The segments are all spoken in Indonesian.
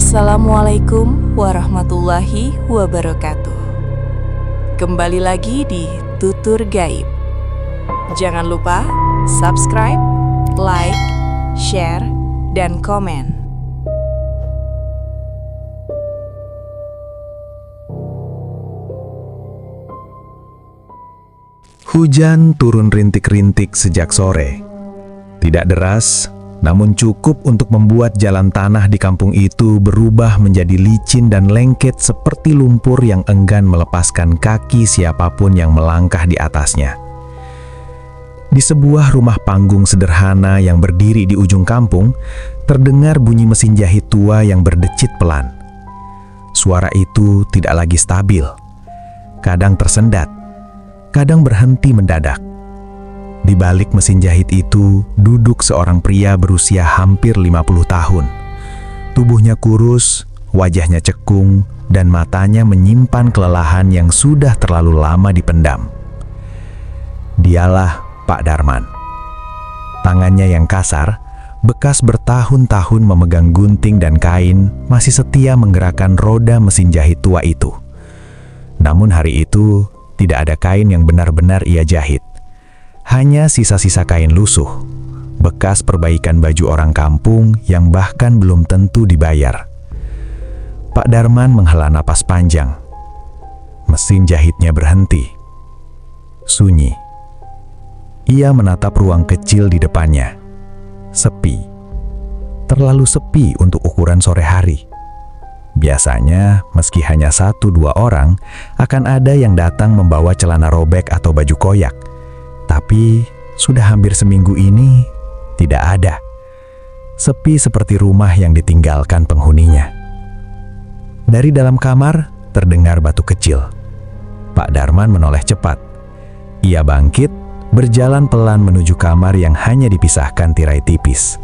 Assalamualaikum warahmatullahi wabarakatuh. Kembali lagi di Tutur Gaib. Jangan lupa subscribe, like, share, dan komen. Hujan turun rintik-rintik sejak sore. Tidak deras, namun cukup untuk membuat jalan tanah di kampung itu berubah menjadi licin dan lengket seperti lumpur yang enggan melepaskan kaki siapapun yang melangkah di atasnya. Di sebuah rumah panggung sederhana yang berdiri di ujung kampung, terdengar bunyi mesin jahit tua yang berdecit pelan. Suara itu tidak lagi stabil. Kadang tersendat, kadang berhenti mendadak. Di balik mesin jahit itu duduk seorang pria berusia hampir 50 tahun. Tubuhnya kurus, wajahnya cekung, dan matanya menyimpan kelelahan yang sudah terlalu lama dipendam. Dialah Pak Darman. Tangannya yang kasar, bekas bertahun-tahun memegang gunting dan kain, masih setia menggerakkan roda mesin jahit tua itu. Namun hari itu tidak ada kain yang benar-benar ia jahit. Hanya sisa-sisa kain lusuh, bekas perbaikan baju orang kampung yang bahkan belum tentu dibayar. Pak Darman menghela napas panjang. Mesin jahitnya berhenti. Sunyi. Ia menatap ruang kecil di depannya. Sepi. Terlalu sepi untuk ukuran sore hari. Biasanya, meski hanya 1-2 orang, akan ada yang datang membawa celana robek atau baju koyak. Tapi, sudah hampir seminggu ini, tidak ada. Sepi seperti rumah yang ditinggalkan penghuninya. Dari dalam kamar, terdengar batuk kecil. Pak Darman menoleh cepat. Ia bangkit, berjalan pelan menuju kamar yang hanya dipisahkan tirai tipis.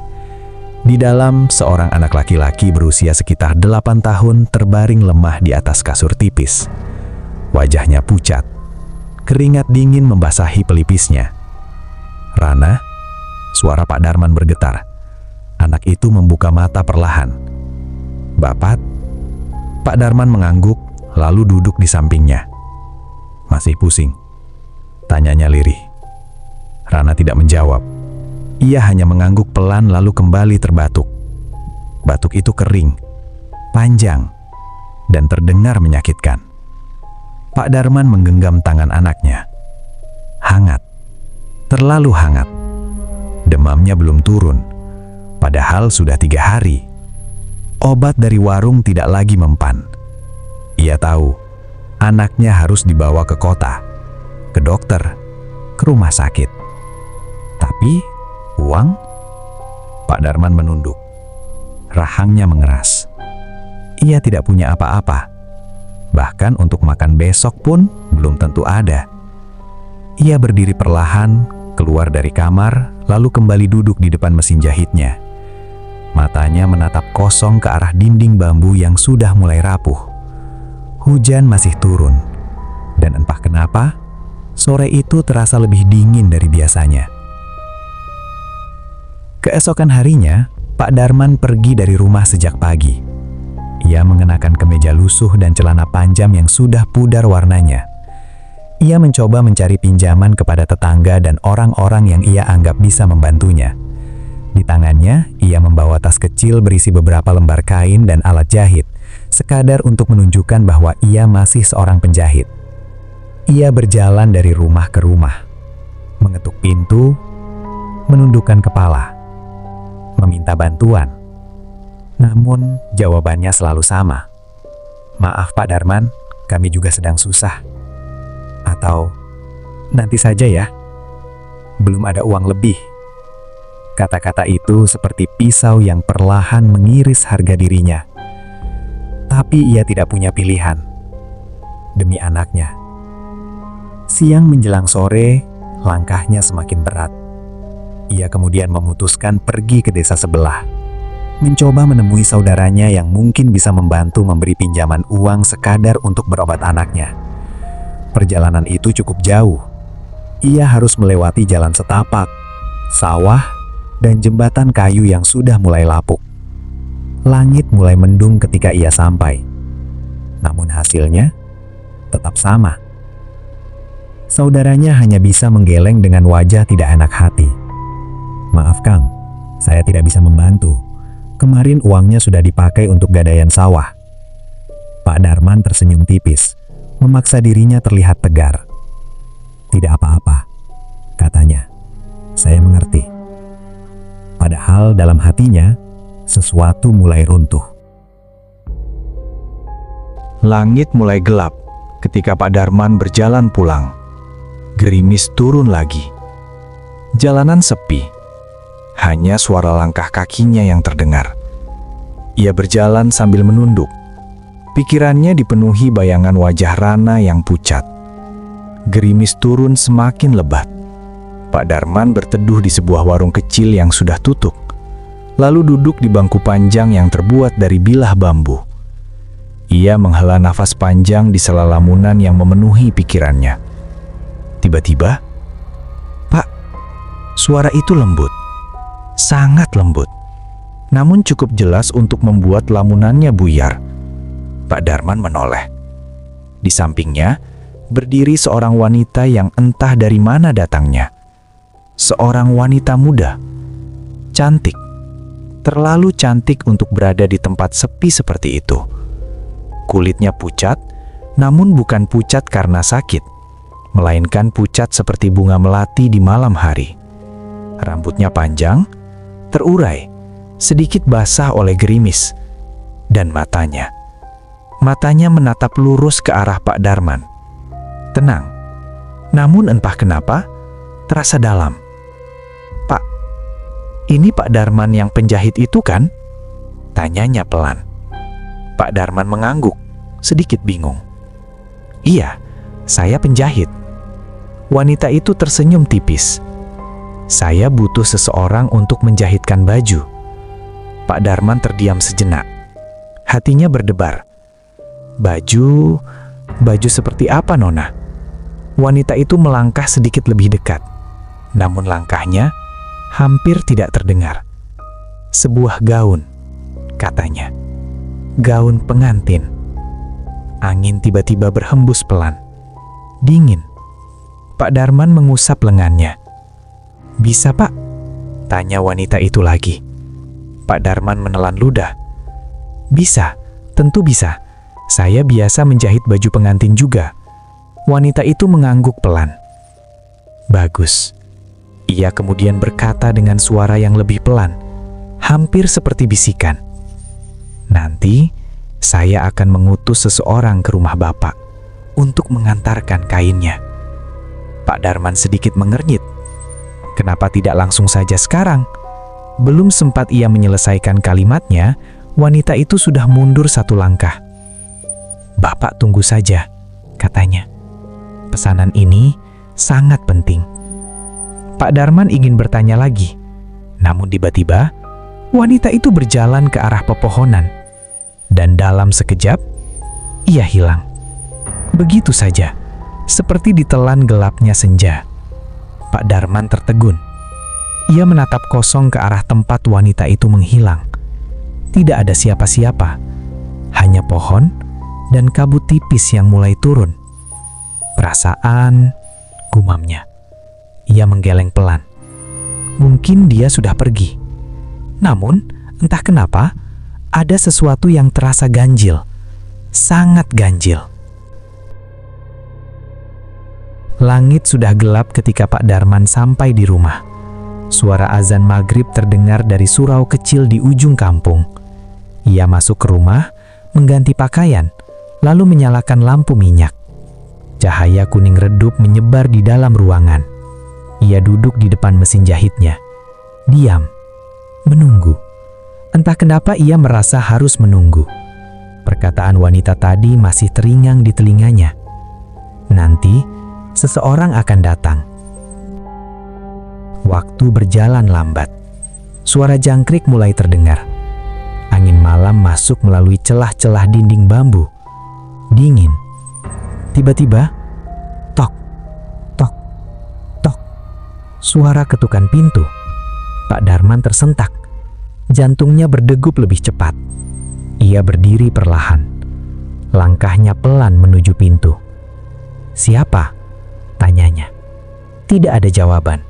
Di dalam, seorang anak laki-laki berusia sekitar 8 tahun terbaring lemah di atas kasur tipis. Wajahnya pucat. Keringat dingin membasahi pelipisnya. "Rana?" Suara Pak Darman bergetar. Anak itu membuka mata perlahan. "Bapak?" Pak Darman mengangguk, lalu duduk di sampingnya. "Masih pusing?" tanyanya lirih. Rana tidak menjawab. Ia hanya mengangguk pelan lalu kembali terbatuk. Batuk itu kering, panjang, dan terdengar menyakitkan. Pak Darman menggenggam tangan anaknya. Hangat, terlalu hangat. Demamnya belum turun, padahal sudah 3 hari. Obat dari warung tidak lagi mempan. Ia tahu, anaknya harus dibawa ke kota, ke dokter, ke rumah sakit. Tapi uang? Pak Darman menunduk. Rahangnya mengeras. Ia tidak punya apa-apa. Bahkan untuk makan besok pun belum tentu ada. Ia berdiri perlahan, keluar dari kamar, lalu kembali duduk di depan mesin jahitnya. Matanya menatap kosong ke arah dinding bambu yang sudah mulai rapuh. Hujan masih turun. Dan entah kenapa, sore itu terasa lebih dingin dari biasanya. Keesokan harinya, Pak Darman pergi dari rumah sejak pagi. Ia mengenakan kemeja lusuh dan celana panjang yang sudah pudar warnanya. Ia mencoba mencari pinjaman kepada tetangga dan orang-orang yang ia anggap bisa membantunya. Di tangannya, ia membawa tas kecil berisi beberapa lembar kain dan alat jahit, sekadar untuk menunjukkan bahwa ia masih seorang penjahit. Ia berjalan dari rumah ke rumah, mengetuk pintu, menundukkan kepala, meminta bantuan. Namun, jawabannya selalu sama. "Maaf Pak Darman, kami juga sedang susah." Atau, "Nanti saja ya, belum ada uang lebih." Kata-kata itu seperti pisau yang perlahan mengiris harga dirinya. Tapi ia tidak punya pilihan. Demi anaknya. Siang menjelang sore, langkahnya semakin berat. Ia kemudian memutuskan pergi ke desa sebelah, mencoba menemui saudaranya yang mungkin bisa membantu memberi pinjaman uang sekadar untuk berobat anaknya. Perjalanan itu cukup jauh. Ia harus melewati jalan setapak, sawah, dan jembatan kayu yang sudah mulai lapuk. Langit mulai mendung ketika ia sampai. Namun hasilnya tetap sama. Saudaranya hanya bisa menggeleng dengan wajah tidak enak hati. "Maaf Kang, saya tidak bisa membantu. Kemarin uangnya sudah dipakai untuk gadaian sawah." Pak Darman tersenyum tipis, memaksa dirinya terlihat tegar. "Tidak apa-apa," katanya. "Saya mengerti." Padahal dalam hatinya, sesuatu mulai runtuh. Langit mulai gelap ketika Pak Darman berjalan pulang. Gerimis turun lagi. Jalanan sepi. Hanya suara langkah kakinya yang terdengar. Ia berjalan sambil menunduk. Pikirannya dipenuhi bayangan wajah Rana yang pucat. Gerimis turun semakin lebat. Pak Darman berteduh di sebuah warung kecil yang sudah tutup, lalu duduk di bangku panjang yang terbuat dari bilah bambu. Ia menghela nafas panjang di sela lamunan yang memenuhi pikirannya. Tiba-tiba, "Pak," suara itu lembut, sangat lembut, namun cukup jelas untuk membuat lamunannya buyar. Pak Darman menoleh. Di sampingnya berdiri seorang wanita yang entah dari mana datangnya. Seorang wanita muda, cantik, terlalu cantik untuk berada di tempat sepi seperti itu. Kulitnya pucat, namun bukan pucat karena sakit, melainkan pucat seperti bunga melati di malam hari. Rambutnya panjang, terurai, sedikit basah oleh gerimis, dan matanya menatap lurus ke arah Pak Darman. Tenang, namun entah kenapa terasa dalam. "Pak, ini Pak Darman yang penjahit itu kan?" tanyanya pelan. Pak Darman mengangguk, sedikit bingung. "Iya, saya penjahit." Wanita itu tersenyum tipis. "Saya butuh seseorang untuk menjahitkan baju." Pak Darman terdiam sejenak. Hatinya berdebar. Baju seperti apa, Nona?" Wanita itu melangkah sedikit lebih dekat. Namun langkahnya hampir tidak terdengar. "Sebuah gaun," katanya. "Gaun pengantin." Angin tiba-tiba berhembus pelan. Dingin. Pak Darman mengusap lengannya. "Bisa, Pak?" tanya wanita itu lagi. Pak Darman menelan ludah. "Bisa, tentu bisa. Saya biasa menjahit baju pengantin juga." Wanita itu mengangguk pelan. "Bagus." Ia kemudian berkata dengan suara yang lebih pelan, hampir seperti bisikan. "Nanti saya akan mengutus seseorang ke rumah Bapak untuk mengantarkan kainnya." Pak Darman sedikit mengernyit. Kenapa tidak langsung saja sekarang? Belum sempat ia menyelesaikan kalimatnya, wanita itu sudah mundur satu langkah. "Bapak tunggu saja," katanya. "Pesanan ini sangat penting." Pak Darman ingin bertanya lagi, namun tiba-tiba wanita itu berjalan ke arah pepohonan, dan dalam sekejap ia hilang. Begitu saja, seperti ditelan gelapnya senja. Pak Darman tertegun. Ia menatap kosong ke arah tempat wanita itu menghilang. Tidak ada siapa-siapa, hanya pohon dan kabut tipis yang mulai turun. "Perasaan," gumamnya. Ia menggeleng pelan. Mungkin dia sudah pergi. Namun, entah kenapa, ada sesuatu yang terasa ganjil. Sangat ganjil. Langit sudah gelap ketika Pak Darman sampai di rumah. Suara azan maghrib terdengar dari surau kecil di ujung kampung. Ia masuk ke rumah, mengganti pakaian, lalu menyalakan lampu minyak. Cahaya kuning redup menyebar di dalam ruangan. Ia duduk di depan mesin jahitnya. Diam, menunggu. Entah kenapa ia merasa harus menunggu. Perkataan wanita tadi masih teringang di telinganya. Nanti, seseorang akan datang. Waktu berjalan lambat. Suara jangkrik mulai terdengar. Angin malam masuk melalui celah-celah dinding bambu. Dingin. Tiba-tiba, tok, tok, tok. Suara ketukan pintu. Pak Darman tersentak. Jantungnya berdegup lebih cepat. Ia berdiri perlahan. Langkahnya pelan menuju pintu. "Siapa?" tanyanya. Tidak ada jawaban.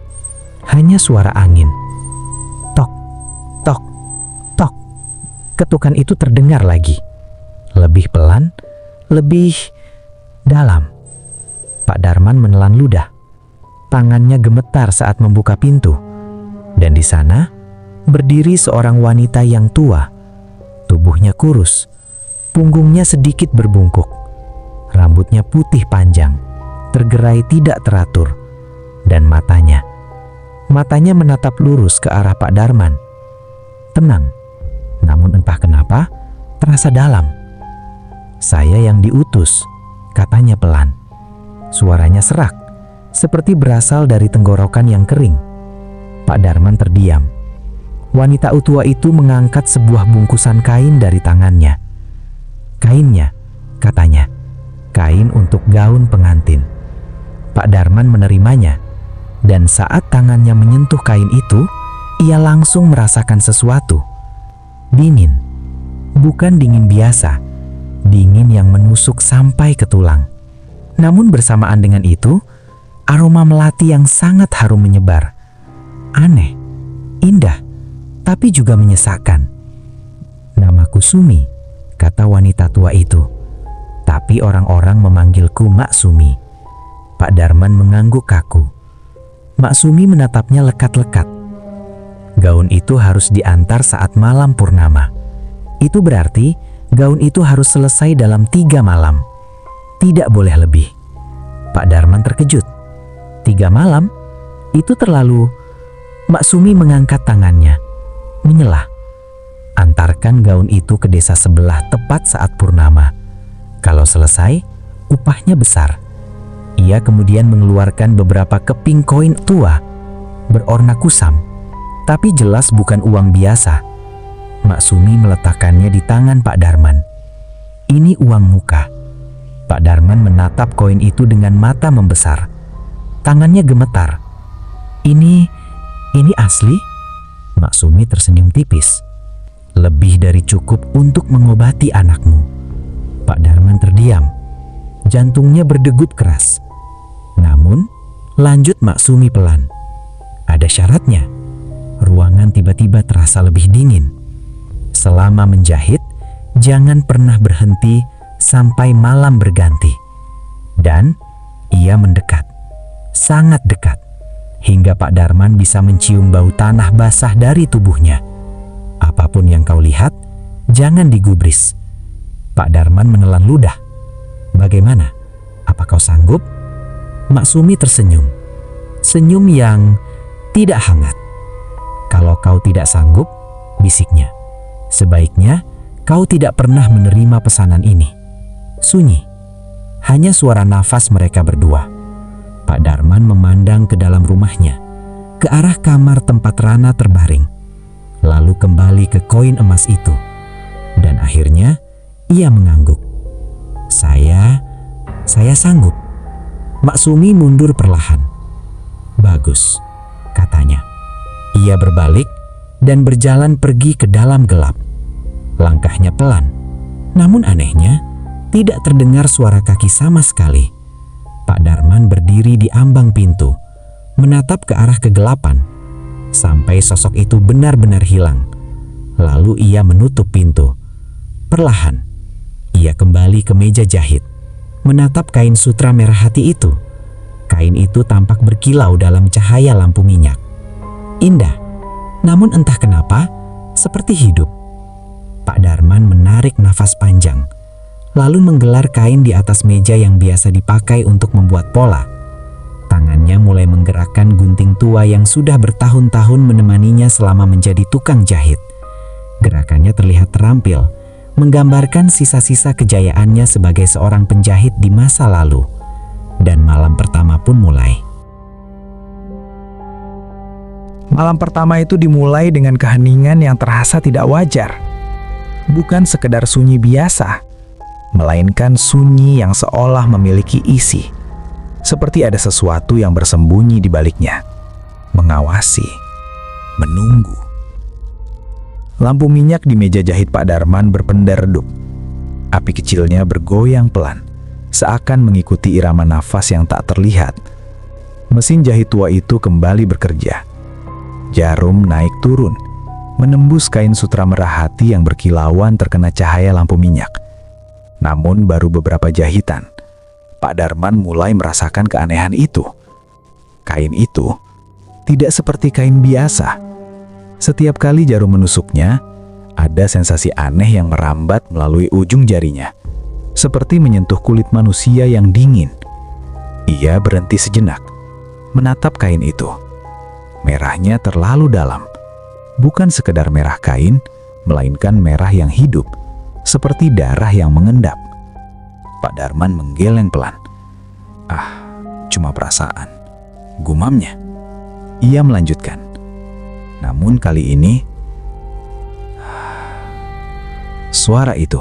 Hanya suara angin. Tok, tok, tok. Ketukan itu terdengar lagi. Lebih pelan, lebih dalam. Pak Darman menelan ludah. Tangannya gemetar saat membuka pintu. Dan di sana berdiri seorang wanita yang tua. Tubuhnya kurus, punggungnya sedikit berbungkuk. Rambutnya putih panjang, tergerai tidak teratur. Dan matanya menatap lurus ke arah Pak Darman. Tenang, namun entah kenapa terasa dalam. "Saya yang diutus," katanya pelan. Suaranya serak, seperti berasal dari tenggorokan yang kering. Pak Darman terdiam. Wanita tua itu mengangkat sebuah bungkusan kain dari tangannya. "Kainnya," katanya. "Kain untuk gaun pengantin." Pak Darman menerimanya, dan saat tangannya menyentuh kain itu, ia langsung merasakan sesuatu. Dingin. Bukan dingin biasa, dingin yang menusuk sampai ke tulang. Namun bersamaan dengan itu, aroma melati yang sangat harum menyebar. Aneh, indah, tapi juga menyesakkan. "Namaku Sumi," kata wanita tua itu. "Tapi orang-orang memanggilku Mak Sumi." Pak Darman mengangguk kaku. Mak Sumi menatapnya lekat-lekat. Gaun itu harus diantar saat malam purnama. Itu berarti gaun itu harus selesai dalam 3 malam. Tidak boleh lebih. Pak Darman terkejut. 3 malam? Itu terlalu... Mak Sumi mengangkat tangannya, menyelah. "Antarkan gaun itu ke desa sebelah tepat saat purnama. Kalau selesai, upahnya besar." Ia kemudian mengeluarkan beberapa keping koin tua, berwarna kusam, tapi jelas bukan uang biasa. Mak Sumi meletakkannya di tangan Pak Darman. "Ini uang muka." Pak Darman menatap koin itu dengan mata membesar. Tangannya gemetar. Ini asli?" Mak Sumi tersenyum tipis. "Lebih dari cukup untuk mengobati anakmu." Pak Darman terdiam. Jantungnya berdegup keras. Namun, lanjut Mak Sumi pelan. "Ada syaratnya." Ruangan tiba-tiba terasa lebih dingin. "Selama menjahit, jangan pernah berhenti sampai malam berganti." Dan ia mendekat, sangat dekat, hingga Pak Darman bisa mencium bau tanah basah dari tubuhnya. "Apapun yang kau lihat, jangan digubris." Pak Darman menelan ludah. "Bagaimana? Apa kau sanggup?" Mak Sumi tersenyum. Senyum yang tidak hangat. "Kalau kau tidak sanggup," bisiknya, "sebaiknya kau tidak pernah menerima pesanan ini." Sunyi. Hanya suara nafas mereka berdua. Pak Darman memandang ke dalam rumahnya, ke arah kamar tempat Rana terbaring, lalu kembali ke koin emas itu. Dan akhirnya ia mengangguk. Saya sanggup." Mak Sumi mundur perlahan. "Bagus," katanya. Ia berbalik dan berjalan pergi ke dalam gelap. Langkahnya pelan, namun anehnya tidak terdengar suara kaki sama sekali. Pak Darman berdiri di ambang pintu, menatap ke arah kegelapan, sampai sosok itu benar-benar hilang. Lalu ia menutup pintu. Perlahan, ia kembali ke meja jahit, menatap kain sutra merah hati itu. Kain itu tampak berkilau dalam cahaya lampu minyak. Indah, namun entah kenapa, seperti hidup. Pak Darman menarik nafas panjang, lalu menggelar kain di atas meja yang biasa dipakai untuk membuat pola. Tangannya mulai menggerakkan gunting tua yang sudah bertahun-tahun menemaninya selama menjadi tukang jahit. Gerakannya terlihat terampil, menggambarkan sisa-sisa kejayaannya sebagai seorang penjahit di masa lalu. Dan malam pertama pun mulai. Malam pertama itu dimulai dengan keheningan yang terasa tidak wajar. Bukan sekedar sunyi biasa, melainkan sunyi yang seolah memiliki isi. Seperti ada sesuatu yang bersembunyi di baliknya, mengawasi, menunggu. Lampu minyak di meja jahit Pak Darman berpendar redup. Api kecilnya bergoyang pelan, seakan mengikuti irama nafas yang tak terlihat. Mesin jahit tua itu kembali bekerja. Jarum naik turun, menembus kain sutra merah hati yang berkilauan terkena cahaya lampu minyak. Namun baru beberapa jahitan, Pak Darman mulai merasakan keanehan itu. Kain itu tidak seperti kain biasa. Setiap kali jarum menusuknya, ada sensasi aneh yang merambat melalui ujung jarinya, seperti menyentuh kulit manusia yang dingin. Ia berhenti sejenak, menatap kain itu. Merahnya terlalu dalam, bukan sekedar merah kain, melainkan merah yang hidup, seperti darah yang mengendap. Pak Darman menggeleng pelan. Cuma perasaan, gumamnya. Ia melanjutkan. Namun kali ini, suara itu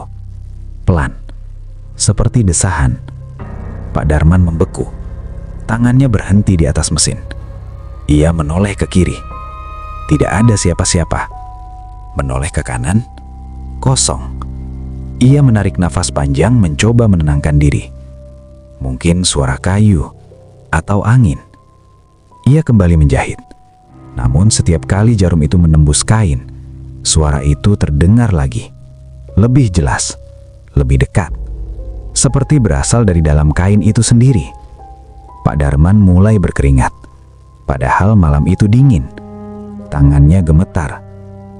pelan, seperti desahan. Pak Darman membeku. Tangannya berhenti di atas mesin. Ia menoleh ke kiri. Tidak ada siapa-siapa. Menoleh ke kanan, kosong. Ia menarik nafas panjang mencoba menenangkan diri. Mungkin suara kayu atau angin. Ia kembali menjahit. Namun setiap kali jarum itu menembus kain, suara itu terdengar lagi. Lebih jelas, lebih dekat. Seperti berasal dari dalam kain itu sendiri. Pak Darman mulai berkeringat. Padahal malam itu dingin. Tangannya gemetar.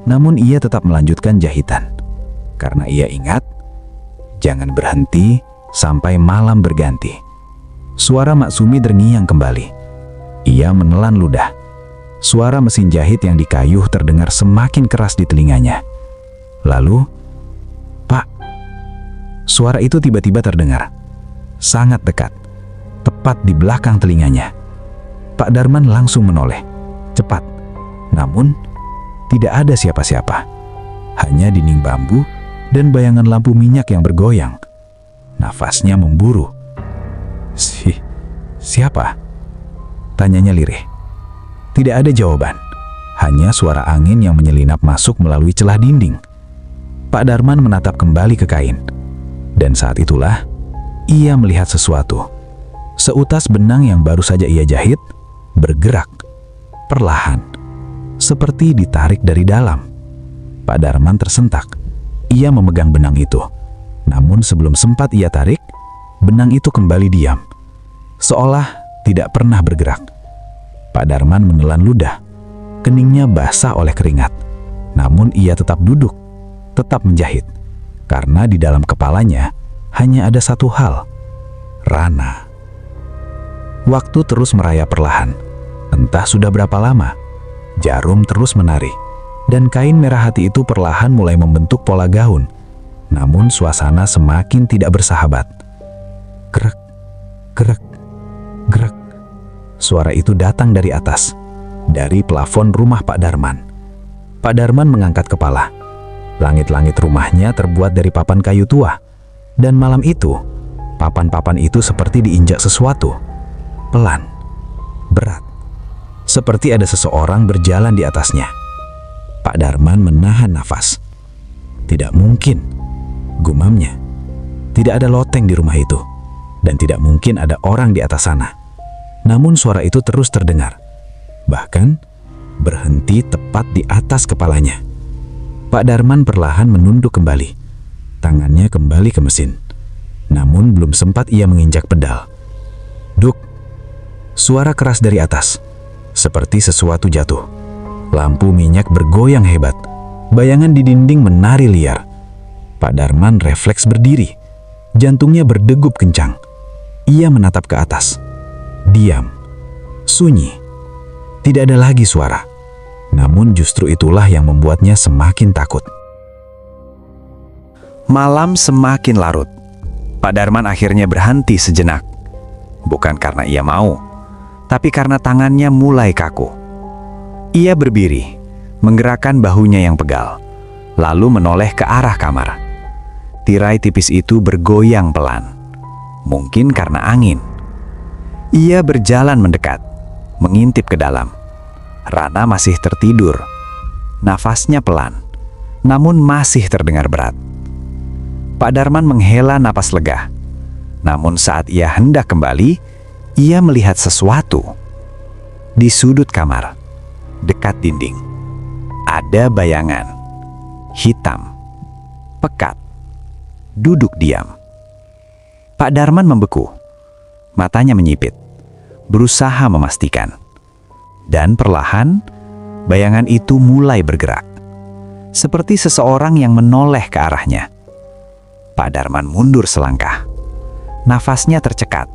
Namun ia tetap melanjutkan jahitan. Karena ia ingat, jangan berhenti sampai malam berganti. Suara Mak Sumi terngiang kembali. Ia menelan ludah. Suara mesin jahit yang dikayuh terdengar semakin keras di telinganya. Lalu, "Pak!" Suara itu tiba-tiba terdengar. Sangat dekat. Tepat di belakang telinganya. Pak Darman langsung menoleh. Cepat. Namun, tidak ada siapa-siapa. Hanya dinding bambu dan bayangan lampu minyak yang bergoyang. Nafasnya memburu. Siapa? Tanyanya lirih. Tidak ada jawaban. Hanya suara angin yang menyelinap masuk melalui celah dinding. Pak Darman menatap kembali ke kain. Dan saat itulah, ia melihat sesuatu. Seutas benang yang baru saja ia jahit, bergerak. Perlahan. Seperti ditarik dari dalam. Pak Darman tersentak. Ia memegang benang itu. Namun sebelum sempat ia tarik, benang itu kembali diam. Seolah tidak pernah bergerak. Pak Darman menelan ludah. Keningnya basah oleh keringat. Namun ia tetap duduk, tetap menjahit. Karena di dalam kepalanya hanya ada satu hal. Rana. Waktu terus merayap perlahan. Entah sudah berapa lama. Jarum terus menari. Dan kain merah hati itu perlahan mulai membentuk pola gaun. Namun suasana semakin tidak bersahabat. Gerak, gerak, gerak. Suara itu datang dari atas, dari plafon rumah Pak Darman. Pak Darman mengangkat kepala. Langit-langit rumahnya terbuat dari papan kayu tua. Dan malam itu, papan-papan itu seperti diinjak sesuatu. Pelan, berat. Seperti ada seseorang berjalan di atasnya. Pak Darman menahan nafas. Tidak mungkin, gumamnya. Tidak ada loteng di rumah itu. Dan tidak mungkin ada orang di atas sana. Namun suara itu terus terdengar. Bahkan berhenti tepat di atas kepalanya. Pak Darman perlahan menunduk kembali. Tangannya kembali ke mesin. Namun belum sempat ia menginjak pedal. Duk. Suara keras dari atas. Seperti sesuatu jatuh. Lampu minyak bergoyang hebat. Bayangan di dinding menari liar. Pak Darman refleks berdiri. Jantungnya berdegup kencang. Ia menatap ke atas. Diam, sunyi, tidak ada lagi suara. Namun justru itulah yang membuatnya semakin takut. Malam semakin larut. Pak Darman akhirnya berhenti sejenak. Bukan karena ia mau, tapi karena tangannya mulai kaku. Ia berdiri, menggerakkan bahunya yang pegal, lalu menoleh ke arah kamar. Tirai tipis itu bergoyang pelan. Mungkin karena angin. Ia berjalan mendekat, mengintip ke dalam. Rana masih tertidur. Nafasnya pelan. namun masih terdengar berat. Pak Darman menghela napas lega. Namun saat ia hendak kembali, ia melihat sesuatu. Di sudut kamar, dekat dinding, ada bayangan hitam, pekat, duduk diam. Pak Darman membeku, matanya menyipit, berusaha memastikan. Dan perlahan, bayangan itu mulai bergerak, seperti seseorang yang menoleh ke arahnya. Pak Darman mundur selangkah. Nafasnya tercekat.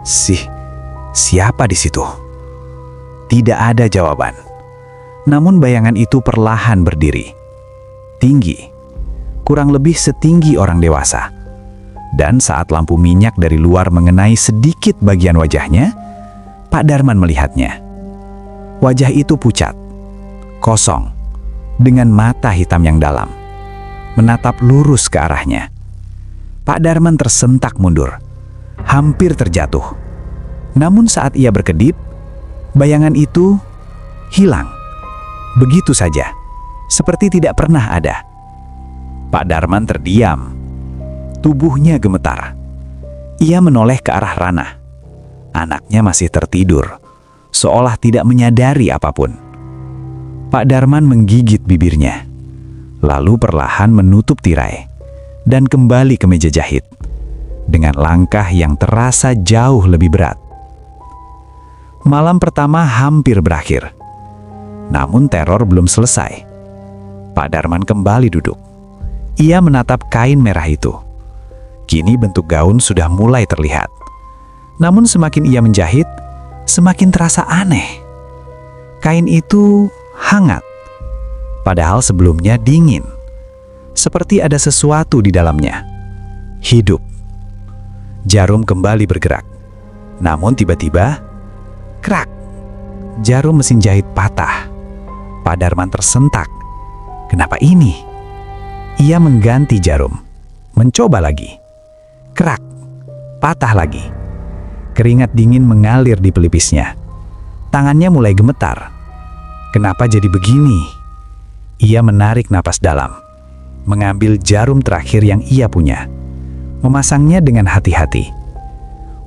Siapa di situ? Tidak ada jawaban. Namun bayangan itu perlahan berdiri. Tinggi, kurang lebih setinggi orang dewasa. Dan saat lampu minyak dari luar mengenai sedikit bagian wajahnya, Pak Darman melihatnya. Wajah itu pucat, kosong, dengan mata hitam yang dalam, menatap lurus ke arahnya. Pak Darman tersentak mundur, hampir terjatuh. Namun saat ia berkedip, bayangan itu hilang. Begitu saja, seperti tidak pernah ada. Pak Darman terdiam. Tubuhnya gemetar. Ia menoleh ke arah Rana. Anaknya masih tertidur, seolah tidak menyadari apapun. Pak Darman menggigit bibirnya, lalu perlahan menutup tirai dan kembali ke meja jahit dengan langkah yang terasa jauh lebih berat. Malam pertama hampir berakhir, namun teror belum selesai. Pak Darman kembali duduk. Ia menatap kain merah itu. Kini bentuk gaun sudah mulai terlihat. Namun semakin ia menjahit, semakin terasa aneh. Kain itu hangat, padahal sebelumnya dingin. Seperti ada sesuatu di dalamnya. Hidup. Jarum kembali bergerak. Namun tiba-tiba, krak. Jarum mesin jahit patah. Pak Darman tersentak. Kenapa ini? Ia mengganti jarum. Mencoba lagi. Krak. Patah lagi. Keringat dingin mengalir di pelipisnya. Tangannya mulai gemetar. Kenapa jadi begini? Ia menarik napas dalam. Mengambil jarum terakhir yang ia punya. Memasangnya dengan hati-hati.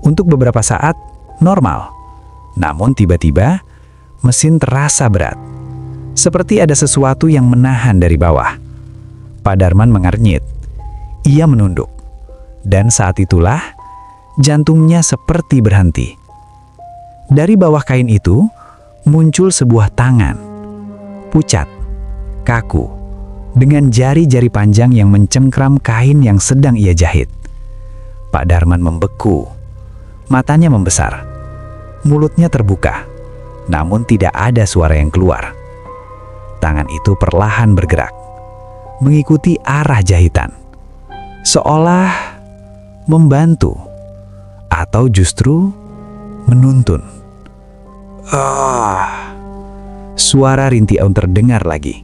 Untuk beberapa saat, normal. Namun tiba-tiba, mesin terasa berat. Seperti ada sesuatu yang menahan dari bawah. Pak Darman mengernyit. Ia menunduk. Dan saat itulah, jantungnya seperti berhenti. Dari bawah kain itu, muncul sebuah tangan. Pucat, kaku, dengan jari-jari panjang yang mencengkram kain yang sedang ia jahit. Pak Darman membeku. Matanya membesar. Mulutnya terbuka, namun tidak ada suara yang keluar. Tangan itu perlahan bergerak, mengikuti arah jahitan. Seolah membantu, atau justru menuntun. Suara rintian terdengar lagi.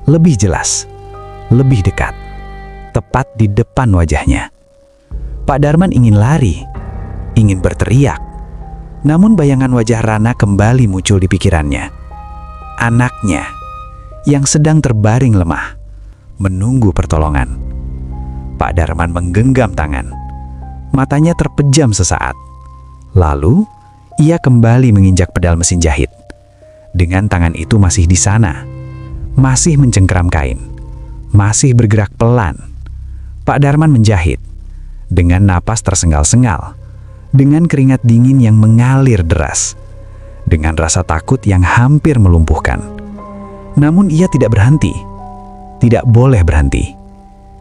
Lebih jelas, lebih dekat, tepat di depan wajahnya. Pak Darman ingin lari, ingin berteriak. Namun bayangan wajah Rana kembali muncul di pikirannya. Anaknya yang sedang terbaring lemah, menunggu pertolongan. Pak Darman menggenggam tangan. Matanya terpejam sesaat. Lalu, ia kembali menginjak pedal mesin jahit. Dengan tangan itu masih di sana, masih mencengkram kain, masih bergerak pelan. Pak Darman menjahit, dengan napas tersengal-sengal, dengan keringat dingin yang mengalir deras, dengan rasa takut yang hampir melumpuhkan. Namun ia tidak berhenti, tidak boleh berhenti,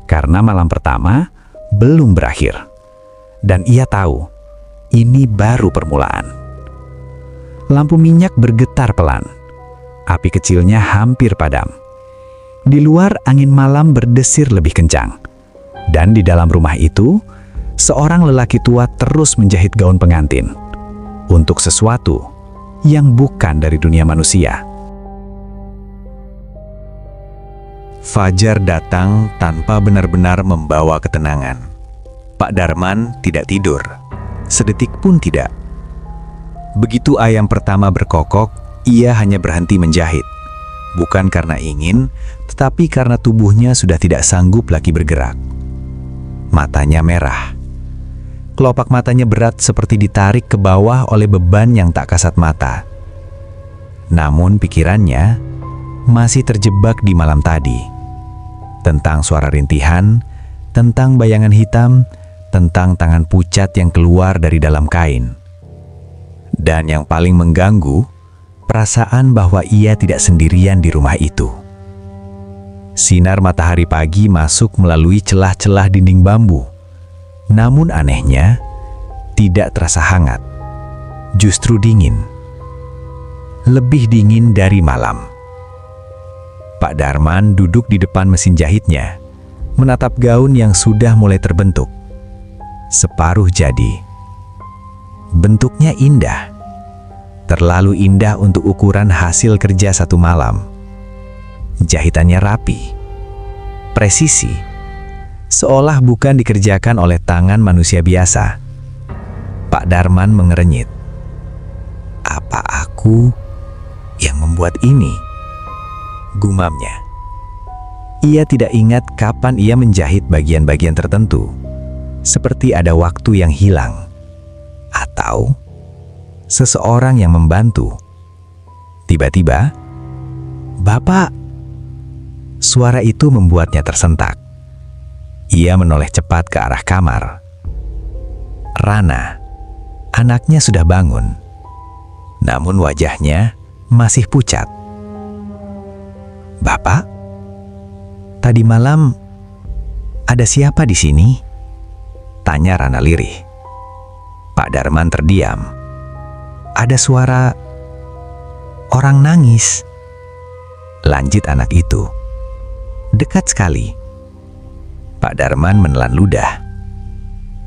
karena malam pertama belum berakhir. Dan ia tahu, ini baru permulaan. Lampu minyak bergetar pelan. Api kecilnya hampir padam. Di luar angin malam berdesir lebih kencang. Dan di dalam rumah itu, seorang lelaki tua terus menjahit gaun pengantin. Untuk sesuatu yang bukan dari dunia manusia. Fajar datang tanpa benar-benar membawa ketenangan. Pak Darman tidak tidur, sedetik pun tidak. Begitu ayam pertama berkokok, ia hanya berhenti menjahit, bukan karena ingin, tetapi karena tubuhnya sudah tidak sanggup lagi bergerak. Matanya merah. Kelopak matanya berat seperti ditarik ke bawah oleh beban yang tak kasat mata. Namun pikirannya masih terjebak di malam tadi. Tentang suara rintihan, tentang bayangan hitam, tentang tangan pucat yang keluar dari dalam kain. Dan yang paling mengganggu, perasaan bahwa ia tidak sendirian di rumah itu. Sinar matahari pagi masuk melalui celah-celah dinding bambu. Namun anehnya, tidak terasa hangat. Justru dingin. Lebih dingin dari malam. Pak Darman duduk di depan mesin jahitnya, menatap gaun yang sudah mulai terbentuk. Separuh jadi. Bentuknya indah. Terlalu indah untuk ukuran hasil kerja satu malam. Jahitannya rapi. Presisi. Seolah bukan dikerjakan oleh tangan manusia biasa. Pak Darman mengerenyit. Apa aku yang membuat ini? Gumamnya. Ia tidak ingat kapan ia menjahit bagian-bagian tertentu. Seperti ada waktu yang hilang. Atau seseorang yang membantu. Tiba-tiba, "Bapak!" Suara itu membuatnya tersentak. Ia menoleh cepat ke arah kamar. Rana, anaknya sudah bangun. Namun wajahnya masih pucat. "Bapak, tadi malam ada siapa di sini?" Tanya Rana lirih. Pak Darman terdiam. "Ada suara orang nangis," lanjut anak itu. "Dekat sekali." Pak Darman menelan ludah.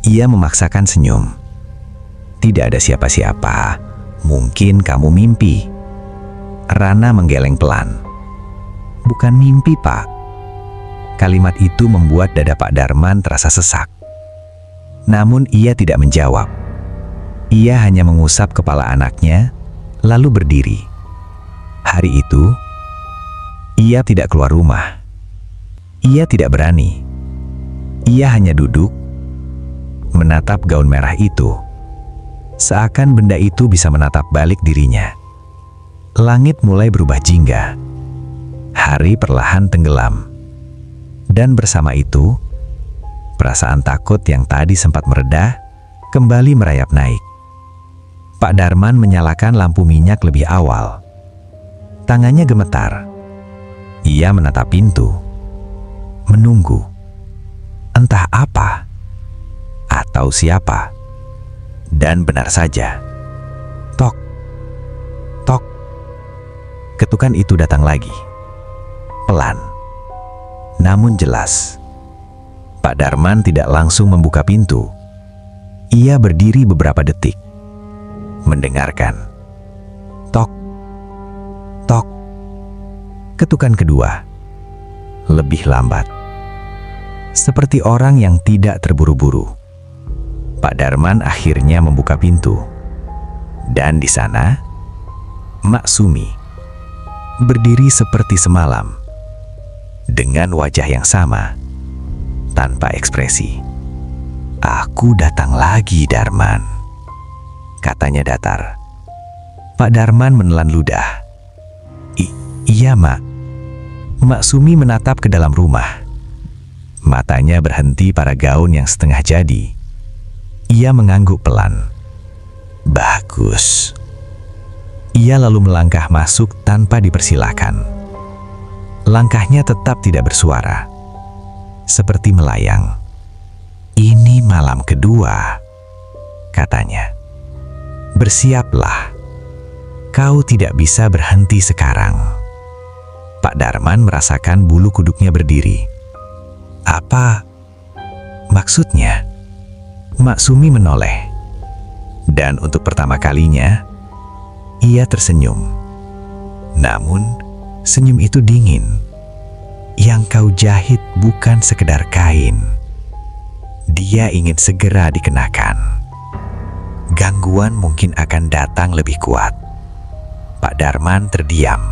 Ia memaksakan senyum. "Tidak ada siapa-siapa. Mungkin kamu mimpi." Rana menggeleng pelan. "Bukan mimpi, Pak." Kalimat itu membuat dada Pak Darman terasa sesak. Namun ia tidak menjawab. Ia hanya mengusap kepala anaknya, lalu berdiri. Hari itu, ia tidak keluar rumah. Ia tidak berani. Ia hanya duduk, menatap gaun merah itu. Seakan benda itu bisa menatap balik dirinya. Langit mulai berubah jingga. Hari perlahan tenggelam. Dan bersama itu, perasaan takut yang tadi sempat meredah, kembali merayap naik. Pak Darman menyalakan lampu minyak lebih awal. Tangannya gemetar. Ia menatap pintu. Menunggu. Entah apa. Atau siapa. Dan benar saja. Tok. Tok. Ketukan itu datang lagi. Pelan. Namun jelas. Pak Darman tidak langsung membuka pintu. Ia berdiri beberapa detik. Mendengarkan. Tok. Tok. Ketukan kedua. Lebih lambat. Seperti orang yang tidak terburu-buru. Pak Darman akhirnya membuka pintu. Dan di sana, Mak Sumi berdiri seperti semalam. Dengan wajah yang sama, tanpa ekspresi. "Aku datang lagi, Darman," katanya datar. Pak Darman menelan ludah. Iya, Mak." Mak Sumi menatap ke dalam rumah. Matanya berhenti pada gaun yang setengah jadi. Ia mengangguk pelan. "Bagus." Ia lalu melangkah masuk tanpa dipersilakan. Langkahnya tetap tidak bersuara. Seperti melayang. "Ini malam kedua," katanya. "Bersiaplah. Kau tidak bisa berhenti sekarang." Pak Darman merasakan bulu kuduknya berdiri. "Apa maksudnya?" Mak Sumi menoleh. Dan untuk pertama kalinya, ia tersenyum. Namun, senyum itu dingin. "Yang kau jahit bukan sekedar kain. Dia ingin segera dikenakan. Gangguan mungkin akan datang lebih kuat." Pak Darman terdiam.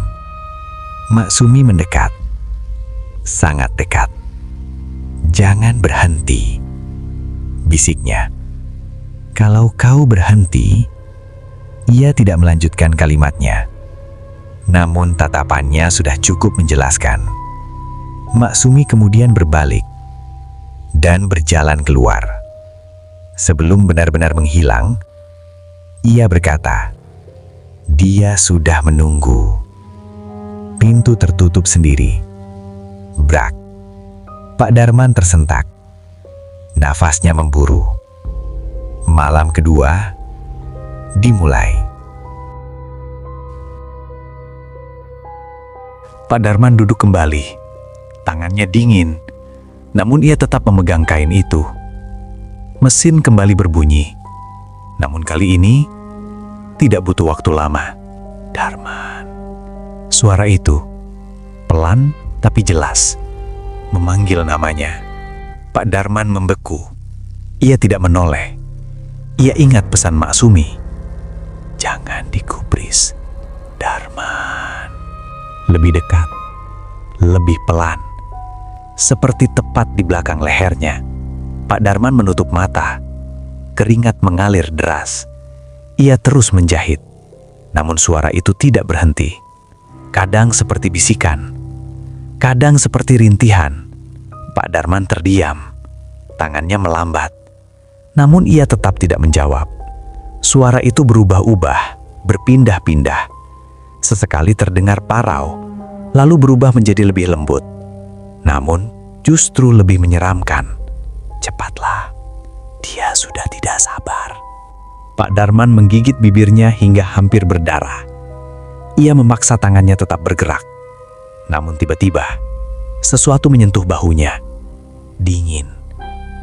Maksumi mendekat. Sangat dekat. "Jangan berhenti," bisiknya. Kalau kau berhenti, ia tidak melanjutkan kalimatnya. Namun tatapannya sudah cukup menjelaskan. Maksumi kemudian berbalik dan berjalan keluar. Sebelum benar-benar menghilang, ia berkata, "Dia sudah menunggu." Pintu tertutup sendiri. Brak. Pak Darman tersentak. Nafasnya memburu. Malam kedua dimulai. Pak Darman duduk kembali. Tangannya dingin, namun ia tetap memegang kain itu. Mesin kembali berbunyi. Namun kali ini tidak butuh waktu lama. "Darman." Suara itu pelan tapi jelas memanggil namanya. Pak Darman membeku. Ia tidak menoleh. Ia ingat pesan Maksumi. "Jangan digubris, Darman." Lebih dekat, lebih pelan, seperti tepat di belakang lehernya. Pak Darman menutup mata. Keringat mengalir deras. Ia terus menjahit. Namun suara itu tidak berhenti. Kadang seperti bisikan, kadang seperti rintihan. Pak Darman terdiam. Tangannya melambat. Namun ia tetap tidak menjawab. Suara itu berubah-ubah, berpindah-pindah. Sesekali terdengar parau, lalu berubah menjadi lebih lembut. Namun justru lebih menyeramkan. "Cepatlah, dia sudah tidak sabar." Pak Darman menggigit bibirnya hingga hampir berdarah. Ia memaksa tangannya tetap bergerak. Namun tiba-tiba, sesuatu menyentuh bahunya. Dingin,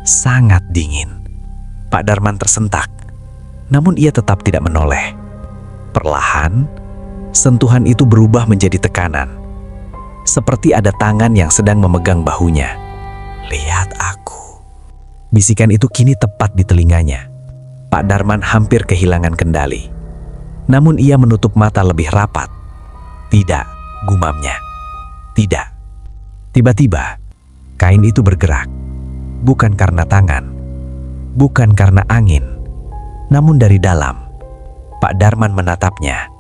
sangat dingin. Pak Darman tersentak, namun ia tetap tidak menoleh. Perlahan, sentuhan itu berubah menjadi tekanan. Seperti ada tangan yang sedang memegang bahunya. "Lihat aku." Bisikan itu kini tepat di telinganya. Pak Darman hampir kehilangan kendali. Namun ia menutup mata lebih rapat. "Tidak," gumamnya. "Tidak." Tiba-tiba, kain itu bergerak. Bukan karena tangan, bukan karena angin, namun dari dalam. Pak Darman menatapnya,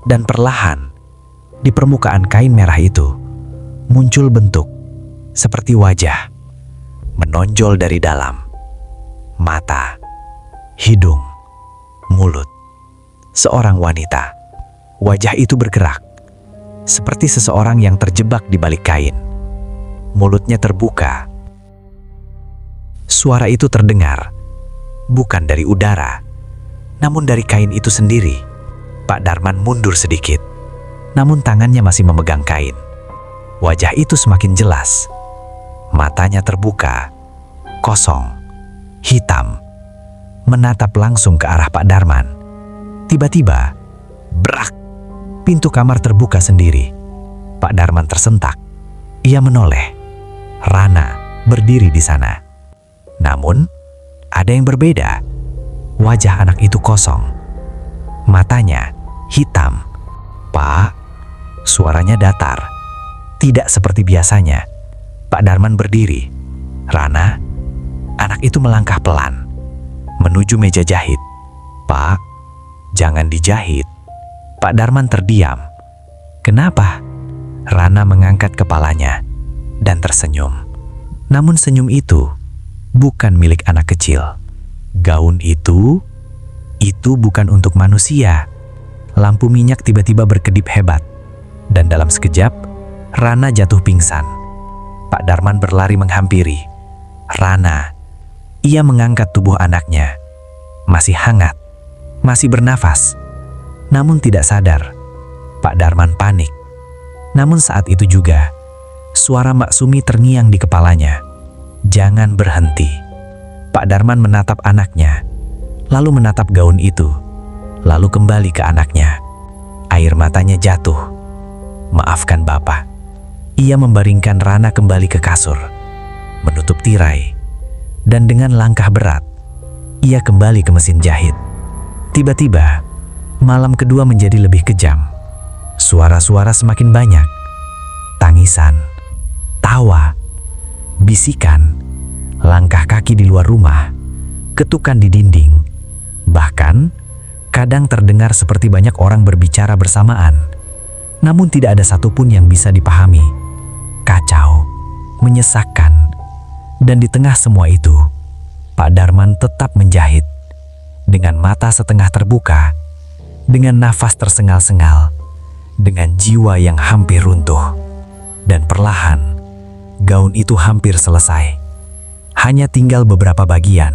dan perlahan, di permukaan kain merah itu, muncul bentuk, seperti wajah, menonjol dari dalam. Mata, hidung, mulut. Seorang wanita. Wajah itu bergerak, seperti seseorang yang terjebak di balik kain. Mulutnya terbuka. Suara itu terdengar, bukan dari udara, namun dari kain itu sendiri. Pak Darman mundur sedikit, namun tangannya masih memegang kain. Wajah itu semakin jelas. Matanya terbuka, kosong, hitam, menatap langsung ke arah Pak Darman. Tiba-tiba, brak, pintu kamar terbuka sendiri. Pak Darman tersentak. Ia menoleh. Rana berdiri di sana. Namun, ada yang berbeda. Wajah anak itu kosong. Matanya hitam. "Pak," suaranya datar. Tidak seperti biasanya. Pak Darman berdiri. "Rana." Anak itu melangkah pelan menuju meja jahit. "Pak, jangan dijahit." Pak Darman terdiam. "Kenapa?" Rana mengangkat kepalanya dan tersenyum. Namun senyum itu bukan milik anak kecil. Gaun itu bukan untuk manusia. Lampu minyak tiba-tiba berkedip hebat. Dan dalam sekejap, Rana jatuh pingsan. Pak Darman berlari menghampiri. "Rana." Ia mengangkat tubuh anaknya. Masih hangat, masih bernafas, namun tidak sadar. Pak Darman panik. Namun saat itu juga, suara Maksumi terngiang di kepalanya. "Jangan berhenti." Pak Darman menatap anaknya, lalu menatap gaun itu, lalu kembali ke anaknya. Air matanya jatuh. "Maafkan Bapak." Ia membaringkan Rana kembali ke kasur, menutup tirai, dan dengan langkah berat, ia kembali ke mesin jahit. Tiba-tiba, malam kedua menjadi lebih kejam. Suara-suara semakin banyak. tangisan, tawa, bisikan, langkah kaki di luar rumah, ketukan di dinding, bahkan kadang terdengar seperti banyak orang berbicara bersamaan. Namun tidak ada satupun yang bisa dipahami. Kacau, menyesakkan, dan di tengah semua itu, Pak Darman tetap menjahit. Dengan mata setengah terbuka, dengan nafas tersengal-sengal, dengan jiwa yang hampir runtuh. Dan perlahan, gaun itu hampir selesai. Hanya tinggal beberapa bagian.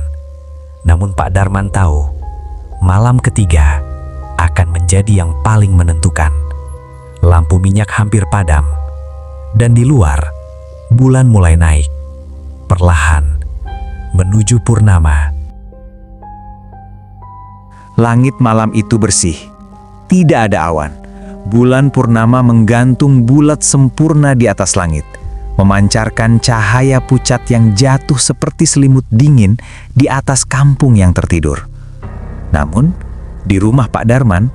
Namun Pak Darman tahu, malam ketiga akan menjadi yang paling menentukan. Lampu minyak hampir padam, dan di luar, bulan mulai naik, perlahan, menuju purnama. Langit malam itu bersih, tidak ada awan. Bulan purnama menggantung bulat sempurna di atas langit, memancarkan cahaya pucat yang jatuh seperti selimut dingin di atas kampung yang tertidur. Namun, di rumah Pak Darman,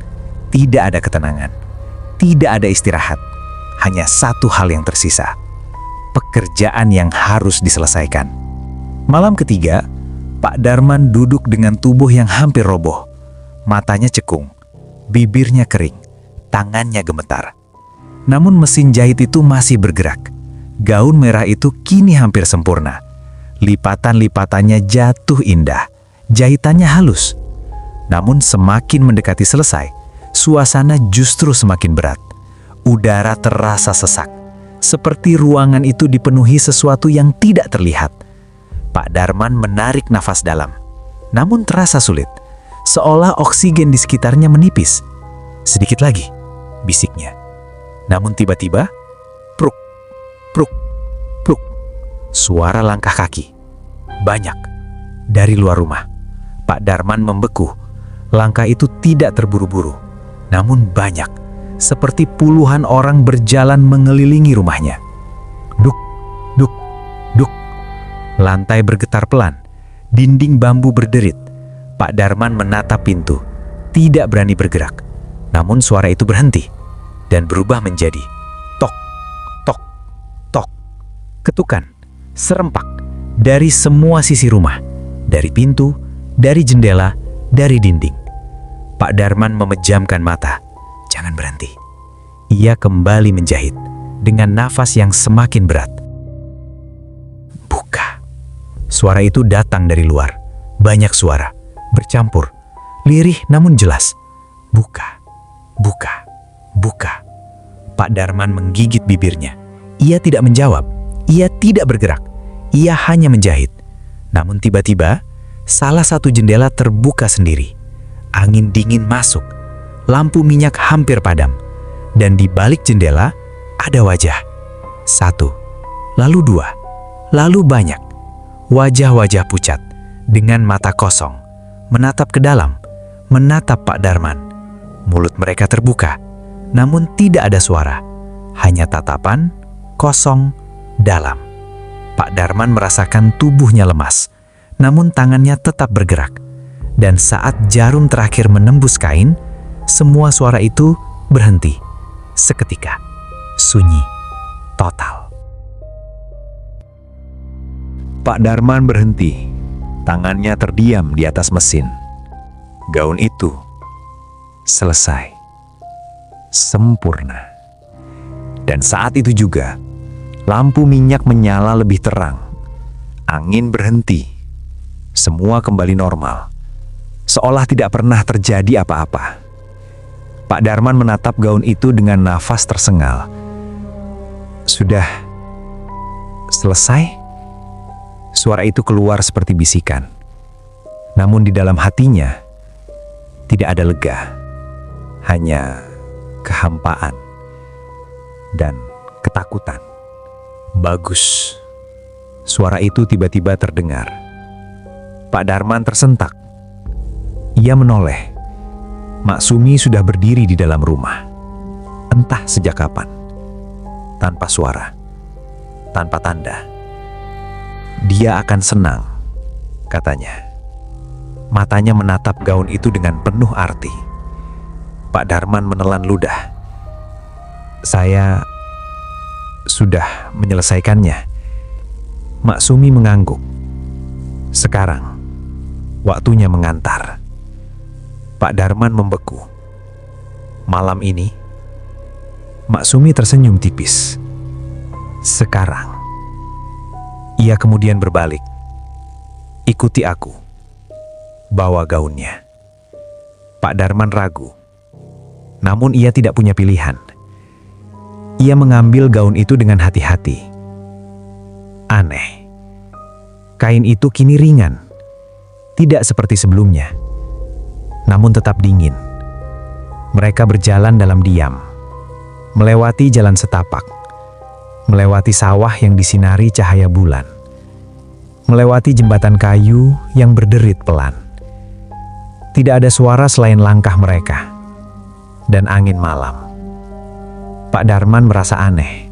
tidak ada ketenangan, tidak ada istirahat. Hanya satu hal yang tersisa, pekerjaan yang harus diselesaikan. Malam ketiga, Pak Darman duduk dengan tubuh yang hampir roboh. Matanya cekung, bibirnya kering, tangannya gemetar. Namun mesin jahit itu masih bergerak. Gaun merah itu kini hampir sempurna. Lipatan-lipatannya jatuh indah, jahitannya halus. Namun semakin mendekati selesai, suasana justru semakin berat. Udara terasa sesak, seperti ruangan itu dipenuhi sesuatu yang tidak terlihat. Pak Darman menarik nafas dalam, namun terasa sulit, seolah oksigen di sekitarnya menipis. Sedikit lagi, bisiknya. Namun tiba-tiba, pruk, pruk, pruk, suara langkah kaki. Banyak, dari luar rumah. Pak Darman membeku. Langkah itu tidak terburu-buru, namun banyak, seperti puluhan orang berjalan mengelilingi rumahnya. Duk, duk, duk. Lantai bergetar pelan, dinding bambu berderit. Pak Darman menatap pintu, tidak berani bergerak. Namun suara itu berhenti dan berubah menjadi tok, tok, tok. Ketukan, serempak, dari semua sisi rumah, dari pintu, dari jendela, dari dinding. Pak Darman memejamkan mata. Jangan berhenti. Ia kembali menjahit dengan nafas yang semakin berat. Buka. Suara itu datang dari luar. Banyak suara, bercampur, lirih namun jelas. Buka, buka, buka. Pak Darman menggigit bibirnya. Ia tidak menjawab. Ia tidak bergerak. Ia hanya menjahit. Namun tiba-tiba, salah satu jendela terbuka sendiri. Angin dingin masuk, lampu minyak hampir padam, dan di balik jendela ada wajah. Satu, lalu dua, lalu banyak. Wajah-wajah pucat, dengan mata kosong, menatap ke dalam, menatap Pak Darman. Mulut mereka terbuka, namun tidak ada suara. Hanya tatapan, kosong, dalam. Pak Darman merasakan tubuhnya lemas, namun tangannya tetap bergerak. Dan saat jarum terakhir menembus kain, semua suara itu berhenti. Seketika, sunyi, total. Pak Darman berhenti, tangannya terdiam di atas mesin. Gaun itu selesai, sempurna. Dan saat itu juga, lampu minyak menyala lebih terang. Angin berhenti, semua kembali normal. Seolah tidak pernah terjadi apa-apa. Pak Darman menatap gaun itu dengan nafas tersengal. Sudah selesai? Suara itu keluar seperti bisikan. Namun di dalam hatinya, tidak ada lega. Hanya kehampaan dan ketakutan. Bagus. Suara itu tiba-tiba terdengar. Pak Darman tersentak. Ia menoleh. Mak Sumi sudah berdiri di dalam rumah. Entah sejak kapan. Tanpa suara. Tanpa tanda. Dia akan senang, katanya. Matanya menatap gaun itu dengan penuh arti. Pak Darman menelan ludah. sudah menyelesaikannya. Maksumi mengangguk. Sekarang, waktunya mengantar. Pak Darman membeku. Malam ini, Maksumi tersenyum tipis. Sekarang, ia kemudian berbalik. Ikuti aku. Bawa gaunnya. Pak Darman ragu. Namun ia tidak punya pilihan. Ia mengambil gaun itu dengan hati-hati. Aneh. Kain itu kini ringan. Tidak seperti sebelumnya. Namun tetap dingin. Mereka berjalan dalam diam. Melewati jalan setapak. Melewati sawah yang disinari cahaya bulan. Melewati jembatan kayu yang berderit pelan. Tidak ada suara selain langkah mereka. Dan angin malam. Pak Darman merasa aneh.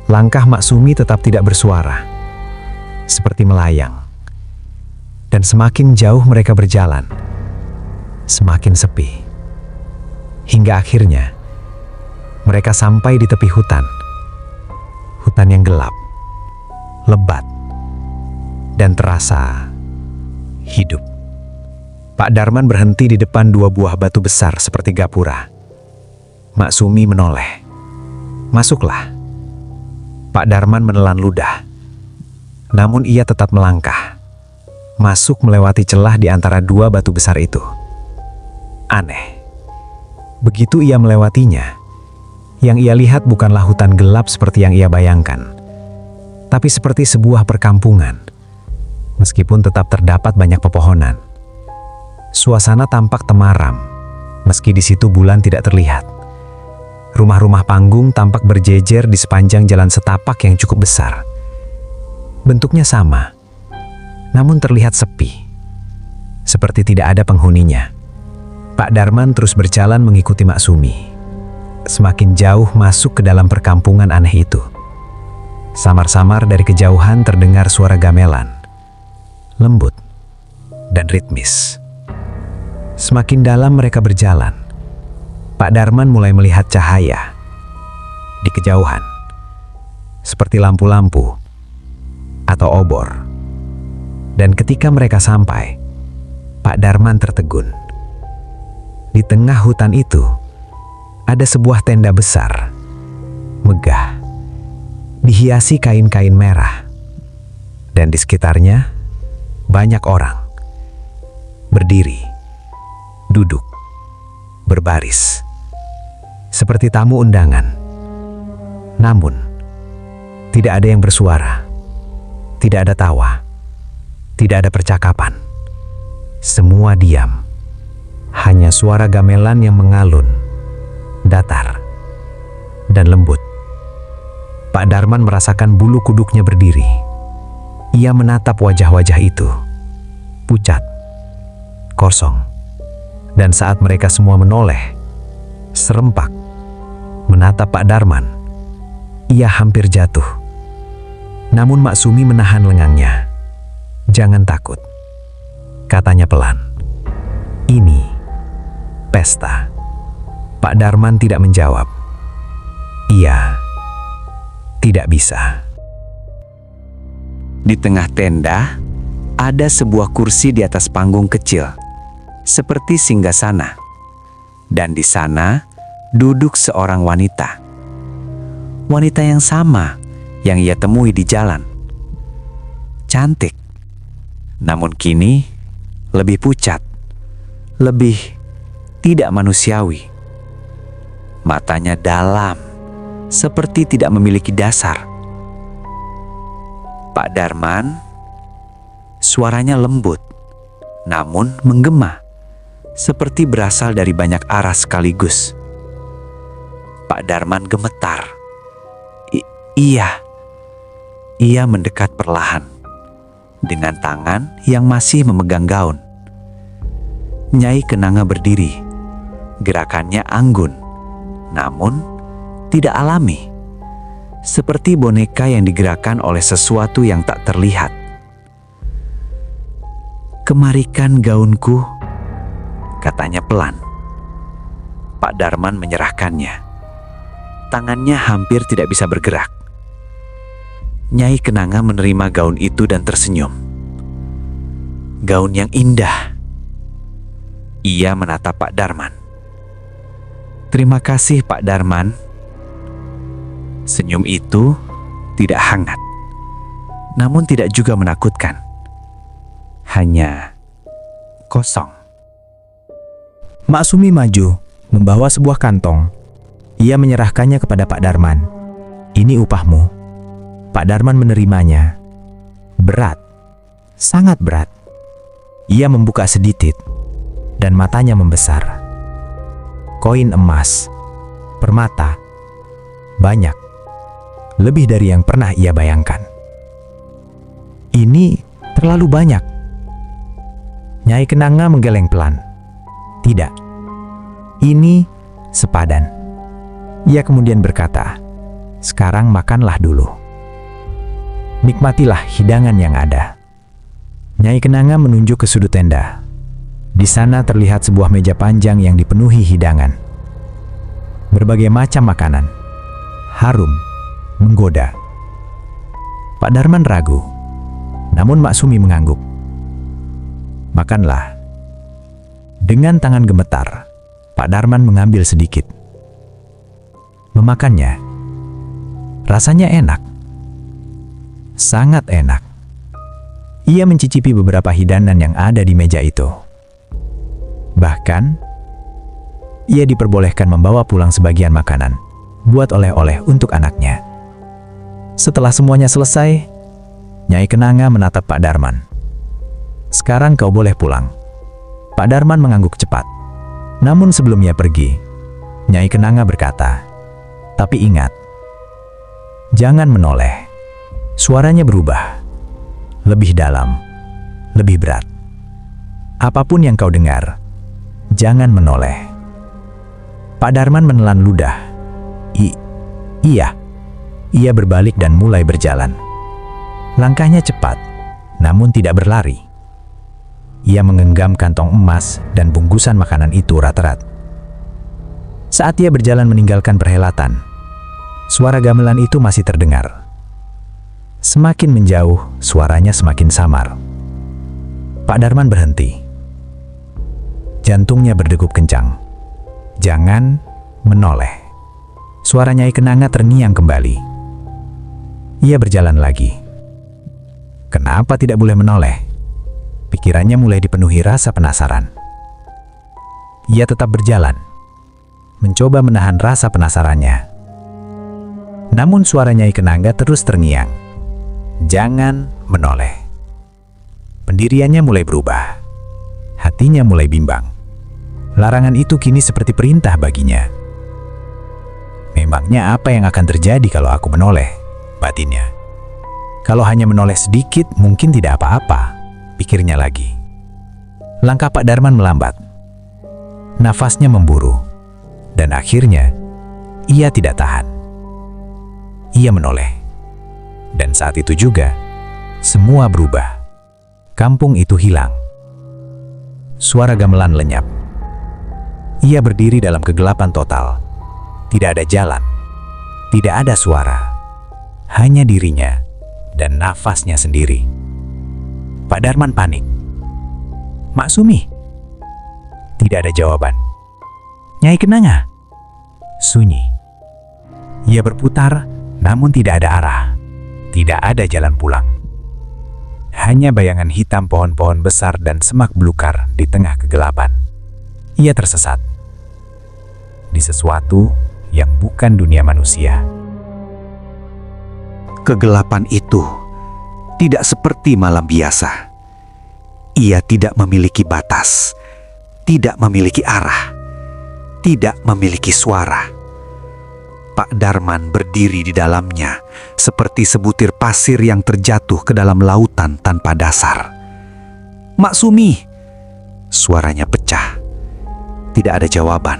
Langkah Maksumi tetap tidak bersuara. Seperti melayang. Dan semakin jauh mereka berjalan, semakin sepi. Hingga akhirnya, mereka sampai di tepi hutan. Hutan yang gelap, lebat, dan terasa hidup. Pak Darman berhenti di depan dua buah batu besar seperti gapura. Maksumi menoleh. Masuklah. Pak Darman menelan ludah. Namun ia tetap melangkah. Masuk melewati celah di antara dua batu besar itu. Aneh. Begitu ia melewatinya, yang ia lihat bukanlah hutan gelap seperti yang ia bayangkan, tapi seperti sebuah perkampungan. Meskipun tetap terdapat banyak pepohonan. Suasana tampak temaram, meski di situ bulan tidak terlihat. Rumah-rumah panggung tampak berjejer di sepanjang jalan setapak yang cukup besar. Bentuknya sama, namun terlihat sepi, seperti tidak ada penghuninya. Pak Darman terus berjalan mengikuti Maksumi. Semakin jauh masuk ke dalam perkampungan aneh itu. Samar-samar dari kejauhan terdengar suara gamelan. Lembut dan ritmis. Semakin dalam mereka berjalan, Pak Darman mulai melihat cahaya di kejauhan. Seperti lampu-lampu atau obor. Dan ketika mereka sampai, Pak Darman tertegun. Di tengah hutan itu, ada sebuah tenda besar, megah, dihiasi kain-kain merah. Dan di sekitarnya, banyak orang. Berdiri, duduk, berbaris. Seperti tamu undangan. Namun, tidak ada yang bersuara. Tidak ada tawa. Tidak ada percakapan. Semua diam. Hanya suara gamelan yang mengalun, datar, dan lembut. Pak Darman merasakan bulu kuduknya berdiri. Ia menatap wajah-wajah itu. Pucat, kosong. Dan saat mereka semua menoleh, serempak, menatap Pak Darman, ia hampir jatuh. Namun Maksumi menahan lengannya. Jangan takut, katanya pelan. Ini pesta. Pak Darman tidak menjawab. Ia tidak bisa. Di tengah tenda, ada sebuah kursi di atas panggung kecil, seperti singgasana. Dan di sana, duduk seorang wanita. Wanita yang sama yang ia temui di jalan. Cantik. Namun kini, lebih pucat. Lebih tidak manusiawi. Matanya dalam, seperti tidak memiliki dasar. Pak Darman, suaranya lembut, namun menggema, seperti berasal dari banyak arah sekaligus. Pak Darman gemetar. Ia mendekat perlahan, dengan tangan yang masih memegang gaun. Nyai Kenanga berdiri, gerakannya anggun, namun tidak alami, seperti boneka yang digerakkan oleh sesuatu yang tak terlihat. "Kemarikan gaunku," katanya pelan. Pak Darman menyerahkannya. Tangannya hampir tidak bisa bergerak. Nyai Kenanga menerima gaun itu dan tersenyum. Gaun yang indah. Ia menatap Pak Darman. "Terima kasih, Pak Darman." Senyum itu tidak hangat, namun tidak juga menakutkan. Hanya kosong. Maksumi maju, membawa sebuah kantong. Ia menyerahkannya kepada Pak Darman. "Ini upahmu." Pak Darman menerimanya. Berat, sangat berat. Ia membuka sedikit, dan matanya membesar. Koin emas, permata, banyak. Lebih dari yang pernah ia bayangkan. Ini terlalu banyak. Nyai Kenanga menggeleng pelan. Tidak, ini sepadan. Ia kemudian berkata, "Sekarang makanlah dulu. Nikmatilah hidangan yang ada." Nyai Kenanga menunjuk ke sudut tenda. Di sana terlihat sebuah meja panjang yang dipenuhi hidangan. Berbagai macam makanan. Harum, menggoda. Pak Darman ragu, namun Maksumi mengangguk. "Makanlah." Dengan tangan gemetar, Pak Darman mengambil sedikit. Memakannya, rasanya enak. Sangat enak. Ia mencicipi beberapa hidangan yang ada di meja itu. Bahkan, ia diperbolehkan membawa pulang sebagian makanan, buat oleh-oleh untuk anaknya. Setelah semuanya selesai, Nyai Kenanga menatap Pak Darman. "Sekarang kau boleh pulang." Pak Darman mengangguk cepat. Namun sebelum ia pergi, Nyai Kenanga berkata, "Tapi ingat, jangan menoleh." Suaranya berubah, lebih dalam, lebih berat. "Apapun yang kau dengar, jangan menoleh." Pak Darman menelan ludah. Iya. Ia berbalik dan mulai berjalan. Langkahnya cepat, namun tidak berlari. Ia menggenggam kantong emas dan bungkusan makanan itu erat-erat. Saat ia berjalan meninggalkan perhelatan, suara gamelan itu masih terdengar. Semakin menjauh, suaranya semakin samar. Pak Darman berhenti. Jantungnya berdegup kencang. "Jangan menoleh." Suara Nyai Kenanga terngiang kembali. Ia berjalan lagi. Kenapa tidak boleh menoleh? Pikirannya mulai dipenuhi rasa penasaran. Ia tetap berjalan, mencoba menahan rasa penasarannya. Namun suara Nyai Kenanga terus terngiang. "Jangan menoleh." Pendiriannya mulai berubah. Hatinya mulai bimbang. Larangan itu kini seperti perintah baginya. Memangnya apa yang akan terjadi kalau aku menoleh? Batinnya. Kalau hanya menoleh sedikit mungkin tidak apa-apa, pikirnya lagi. Langkah Pak Darman melambat. Nafasnya memburu. Dan akhirnya, ia tidak tahan. Ia menoleh. Dan saat itu juga, semua berubah. Kampung itu hilang. Suara gamelan lenyap. Ia berdiri dalam kegelapan total. Tidak ada jalan. Tidak ada suara. Hanya dirinya dan nafasnya sendiri. Pak Darman panik. "Maksumi?" Tidak ada jawaban. "Nyai Kenanga?" Sunyi. Ia berputar, namun tidak ada arah. Tidak ada jalan pulang. Hanya bayangan hitam pohon-pohon besar dan semak belukar di tengah kegelapan. Ia tersesat di sesuatu yang bukan dunia manusia. Kegelapan itu tidak seperti malam biasa. Ia tidak memiliki batas, tidak memiliki arah, tidak memiliki suara. Pak Darman berdiri di dalamnya seperti sebutir pasir yang terjatuh ke dalam lautan tanpa dasar. "Maksumi!" Suaranya pecah. Tidak ada jawaban.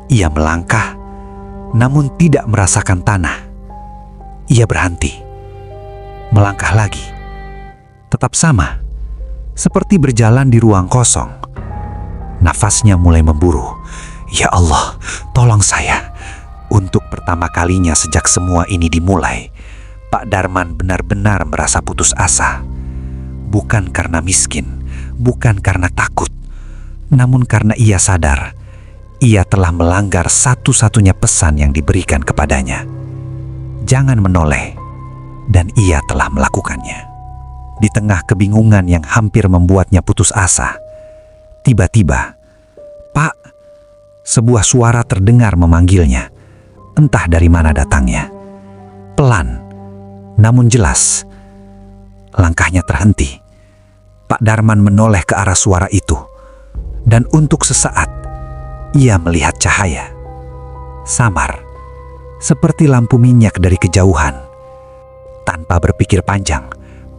Ia melangkah, namun tidak merasakan tanah. Ia berhenti. Melangkah lagi. Tetap sama. Seperti berjalan di ruang kosong. Nafasnya mulai memburu. "Ya Allah, tolong saya. Untuk pertama kalinya sejak semua ini dimulai, Pak Darman benar-benar merasa putus asa. Bukan karena miskin, bukan karena takut, namun karena ia sadar ia telah melanggar satu-satunya pesan yang diberikan kepadanya. Jangan menoleh, dan ia telah melakukannya. Di tengah kebingungan yang hampir membuatnya putus asa, tiba-tiba, "Pak!" sebuah suara terdengar memanggilnya. Entah dari mana datangnya. Pelan, namun jelas. Langkahnya terhenti. Pak Darman menoleh ke arah suara itu. Dan untuk sesaat, ia melihat cahaya. Samar, seperti lampu minyak dari kejauhan. Tanpa berpikir panjang,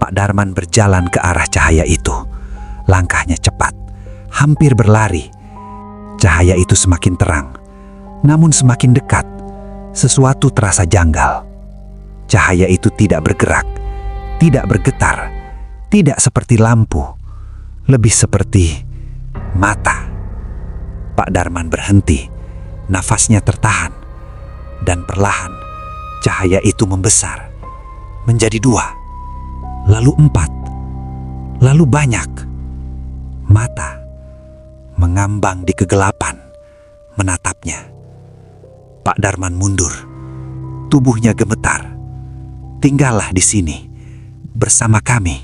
Pak Darman berjalan ke arah cahaya itu. Langkahnya cepat, hampir berlari. Cahaya itu semakin terang, namun semakin dekat. Sesuatu terasa janggal. Cahaya itu tidak bergerak, tidak bergetar, tidak seperti lampu, lebih seperti mata. Pak Darman berhenti, nafasnya tertahan, dan perlahan cahaya itu membesar, menjadi 2, lalu 4, lalu banyak. Mata mengambang di kegelapan, menatapnya. Pak Darman mundur, tubuhnya gemetar. "Tinggallah di sini, bersama kami."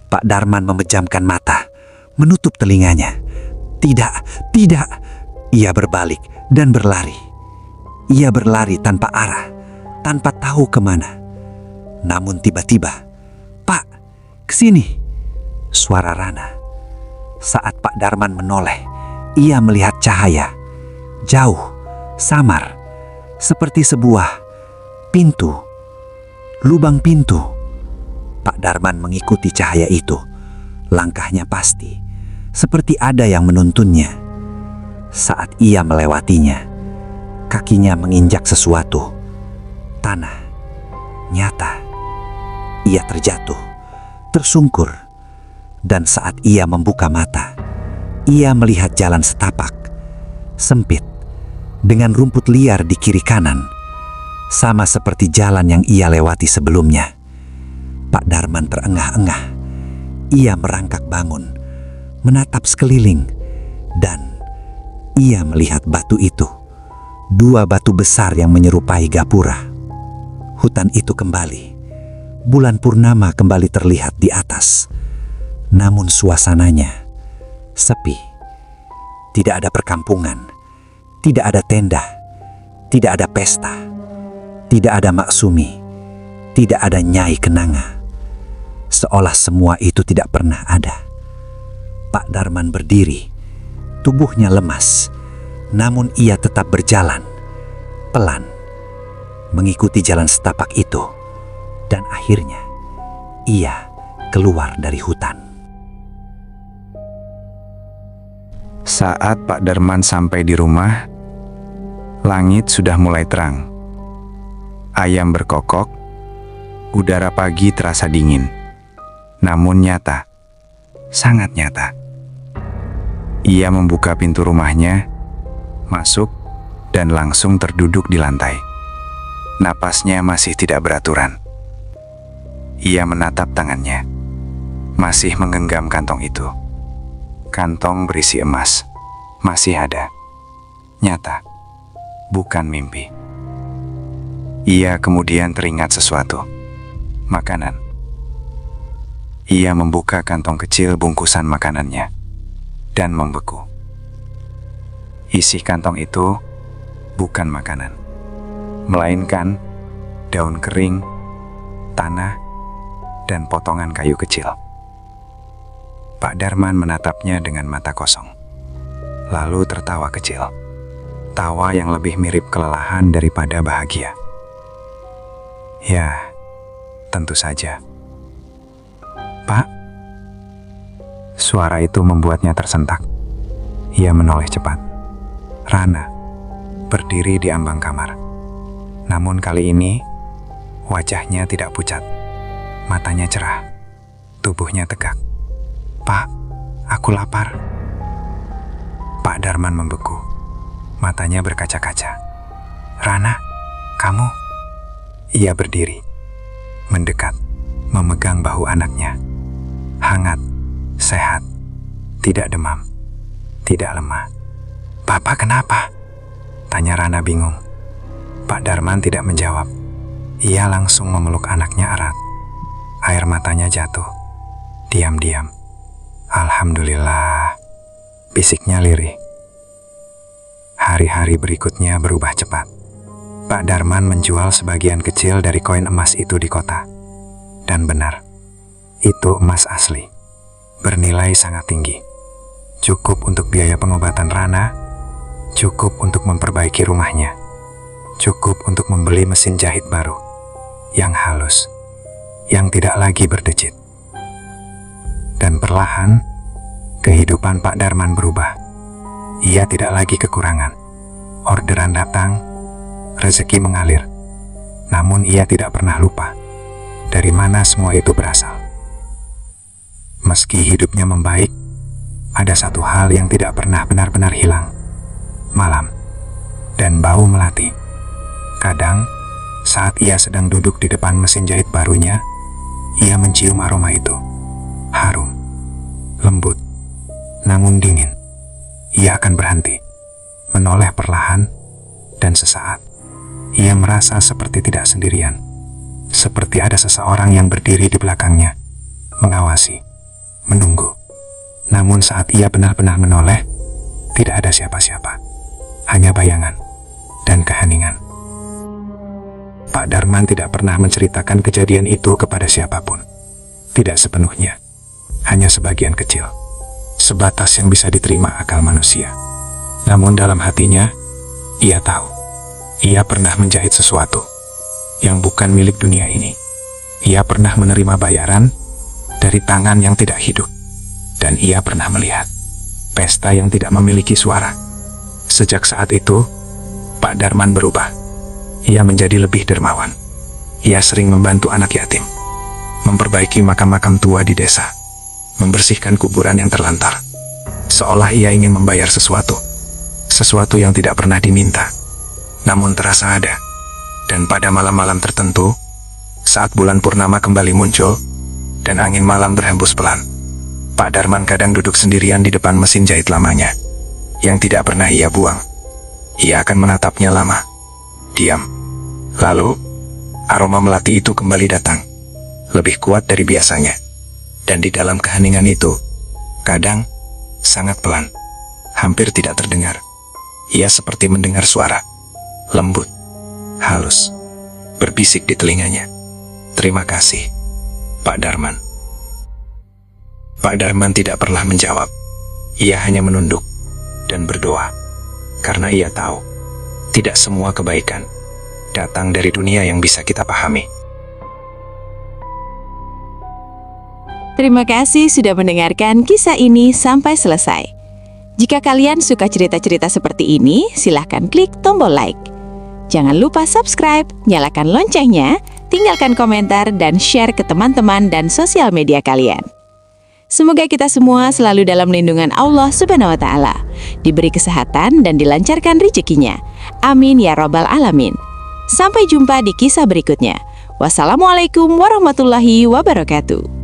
Pak Darman memejamkan mata, menutup telinganya. "Tidak, tidak!" Ia berbalik dan berlari. Ia berlari tanpa arah, tanpa tahu kemana. Namun tiba-tiba, "Pak, kesini!" Suara Rana. Saat Pak Darman menoleh, ia melihat cahaya. Jauh, samar, seperti sebuah pintu, lubang pintu. Pak Darman mengikuti cahaya itu. Langkahnya pasti, seperti ada yang menuntunnya. Saat ia melewatinya, kakinya menginjak sesuatu. Tanah, nyata. Ia terjatuh, tersungkur. Dan saat ia membuka mata, ia melihat jalan setapak, sempit, dengan rumput liar di kiri kanan, sama seperti jalan yang ia lewati sebelumnya. Pak Darman terengah-engah. Ia merangkak bangun, menatap sekeliling, dan ia melihat batu itu. 2 batu besar yang menyerupai gapura. Hutan itu kembali. Bulan purnama kembali terlihat di atas. Namun suasananya sepi. Tidak ada perkampungan, tidak ada tenda, tidak ada pesta, tidak ada maksumi, tidak ada Nyai Kenanga. Seolah semua itu tidak pernah ada. Pak Darman berdiri, tubuhnya lemas, namun ia tetap berjalan, pelan, mengikuti jalan setapak itu, dan akhirnya ia keluar dari hutan. Saat Pak Darman sampai di rumah, langit sudah mulai terang. Ayam berkokok, udara pagi terasa dingin, namun nyata, sangat nyata. Ia membuka pintu rumahnya, masuk, dan langsung terduduk di lantai. Napasnya masih tidak beraturan. Ia menatap tangannya, masih menggenggam kantong itu. Kantong berisi emas, masih ada. Nyata, bukan mimpi. Ia kemudian teringat sesuatu. Makanan. Ia membuka kantong kecil bungkusan makanannya dan membeku. Isi kantong itu bukan makanan, melainkan daun kering, tanah, dan potongan kayu kecil. Pak Darman menatapnya dengan mata kosong, lalu tertawa kecil. Tawa yang lebih mirip kelelahan daripada bahagia. Ya, tentu saja. "Pak?" Suara itu membuatnya tersentak. Ia menoleh cepat. Rana berdiri di ambang kamar. Namun kali ini, wajahnya tidak pucat. Matanya cerah, tubuhnya tegak. "Pak, aku lapar." Pak Darman membeku. Matanya berkaca-kaca. "Rana, kamu?" Ia berdiri, mendekat, memegang bahu anaknya. Hangat, sehat, tidak demam, tidak lemah. "Papa kenapa?" tanya Rana bingung. Pak Darman tidak menjawab. Ia langsung memeluk anaknya erat. Air matanya jatuh. Diam-diam. "Alhamdulillah," bisiknya lirih. Hari-hari berikutnya berubah cepat. Pak Darman menjual sebagian kecil dari koin emas itu di kota. Dan benar, itu emas asli. Bernilai sangat tinggi. Cukup untuk biaya pengobatan Rana, cukup untuk memperbaiki rumahnya, cukup untuk membeli mesin jahit baru, yang halus, yang tidak lagi berdecit. Dan perlahan, kehidupan Pak Darman berubah. Ia tidak lagi kekurangan. Orderan datang, rezeki mengalir. Namun ia tidak pernah lupa dari mana semua itu berasal. Meski hidupnya membaik, ada satu hal yang tidak pernah benar-benar hilang. Malam dan bau melati. Kadang, saat ia sedang duduk di depan mesin jahit barunya, ia mencium aroma itu. Harum, lembut, namun dingin. Ia akan berhenti, menoleh perlahan, dan sesaat ia merasa seperti tidak sendirian. Seperti ada seseorang yang berdiri di belakangnya, mengawasi, menunggu. Namun saat ia benar-benar menoleh, tidak ada siapa-siapa, hanya bayangan dan keheningan. Pak Darman tidak pernah menceritakan kejadian itu kepada siapapun. Tidak sepenuhnya, hanya sebagian kecil. Sebatas yang bisa diterima akal manusia. Namun dalam hatinya, ia tahu, ia pernah menjahit sesuatu yang bukan milik dunia ini. Ia pernah menerima bayaran dari tangan yang tidak hidup. Dan ia pernah melihat pesta yang tidak memiliki suara. Sejak saat itu, Pak Darman berubah. Ia menjadi lebih dermawan. Ia sering membantu anak yatim, memperbaiki makam-makam tua di desa, membersihkan kuburan yang terlantar. Seolah ia ingin membayar sesuatu yang tidak pernah diminta, namun terasa ada. Dan pada malam-malam tertentu, saat bulan purnama kembali muncul, dan angin malam berhembus pelan, Pak Darman kadang duduk sendirian di depan mesin jahit lamanya, yang tidak pernah ia buang. Ia akan menatapnya lama, diam. Lalu, aroma melati itu kembali datang, lebih kuat dari biasanya. Dan di dalam keheningan itu, kadang sangat pelan, hampir tidak terdengar. Ia seperti mendengar suara, lembut, halus, berbisik di telinganya. "Terima kasih, Pak Darman." Pak Darman tidak pernah menjawab. Ia hanya menunduk dan berdoa, karena ia tahu, tidak semua kebaikan datang dari dunia yang bisa kita pahami. Terima kasih sudah mendengarkan kisah ini sampai selesai. Jika kalian suka cerita-cerita seperti ini, silahkan klik tombol like. Jangan lupa subscribe, nyalakan loncengnya, tinggalkan komentar, dan share ke teman-teman dan sosial media kalian. Semoga kita semua selalu dalam lindungan Allah Subhanahu wa Ta'ala, diberi kesehatan dan dilancarkan rezekinya. Amin ya Rabbal Alamin. Sampai jumpa di kisah berikutnya. Wassalamualaikum warahmatullahi wabarakatuh.